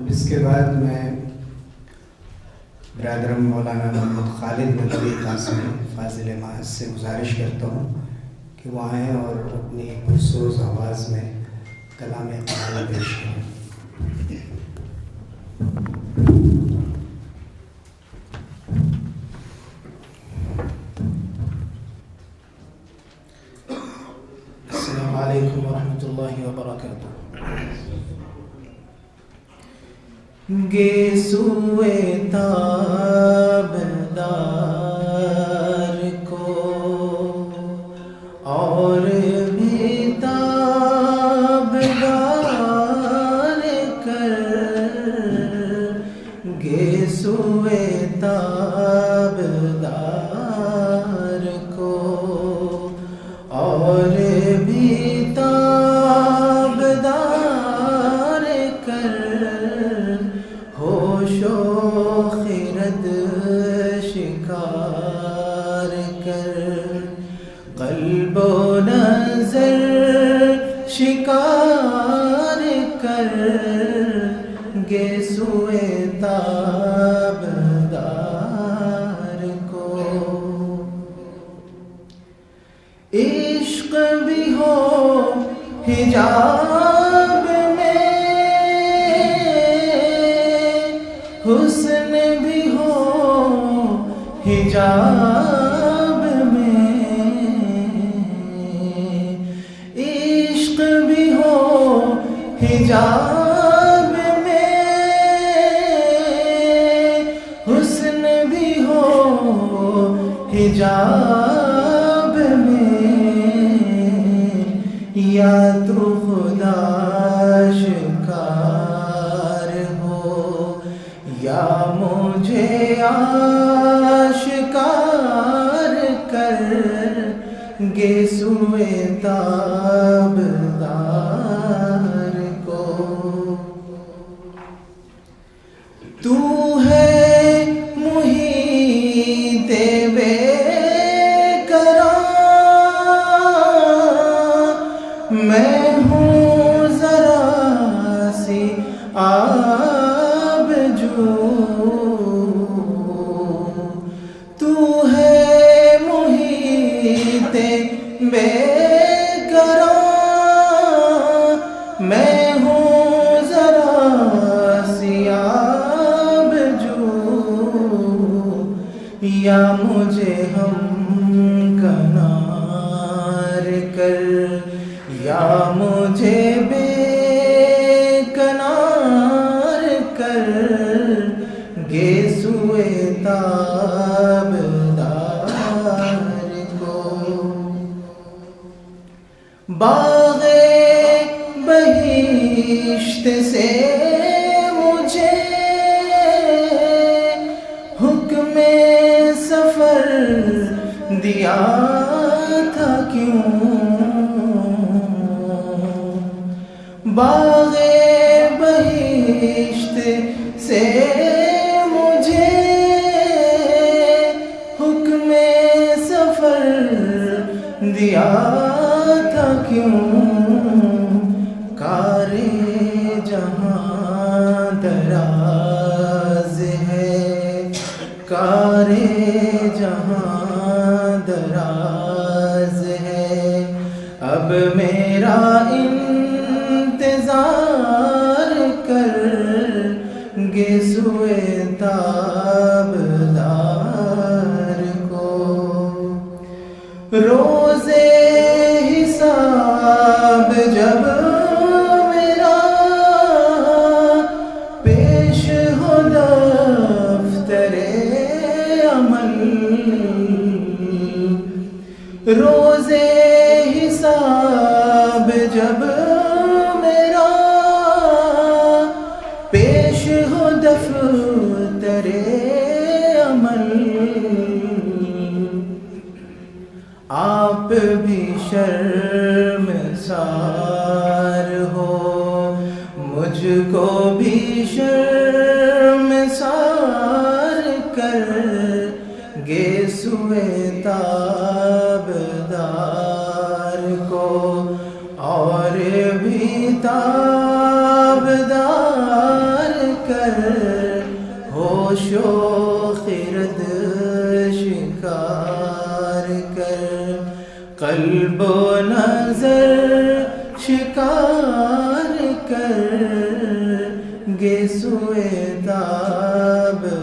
اس کے بعد میں برادرم مولانا محمد خالد ندوی قاسمی فاضل معاذ سے گزارش کرتا ہوں کہ وہ آئیں اور اپنی پرسوز آواز میں کلام قرآن پیش کریں۔ السلام علیکم ورحمۃ اللہ وبرکاتہ۔ گیسوئے تابدار کو اور بھی تابدار کر، گیسوئے تابدار کو اور بھی تابدار کر، ہوش و خرد شکار کر، قلب و نظر شکار کر، گیسوئے تابدار کو۔ عشق بھی ہو حجاب میں، حسن بھی ہو حجاب میں، عشق بھی ہو حجاب میں، حسن بھی ہو حجاب میں، یا تو خدا شکار ہو یا مجھے آشکار کر، گیسوئے تابدار کو۔ تو ہے محیط بے قرار، میں ہوں ذرا سی آب جو، تو ہے محیط بے قرار، میں ہوں ذرا سی آب جو، یا مجھے ہم کنار کر، یا مجھے بے کنار کر، گیسوئے تابدار کو۔ باغ بہشت سے مجھے حکم سفر دیا تھا کیوں، باغ بہشت سے مجھے حکم سفر دیا تھا کیوں، کار جہاں دراز ہے، کار جہاں دراز ہے، اب میرا انتظار کر، گیسوئے تابدار کو۔ روزے حساب جب میرا پیش ہو دفتر عمل، روزے حساب جب میرا پیش ہو دفتر عمل، آپ بھی شرمسار ہو، مجھ کو بھی شرمسار کر، گیسوئے تابدار کو اور بھی تابدار شکار کر، قلب و نظر شکار کر، گے سوئے تابدار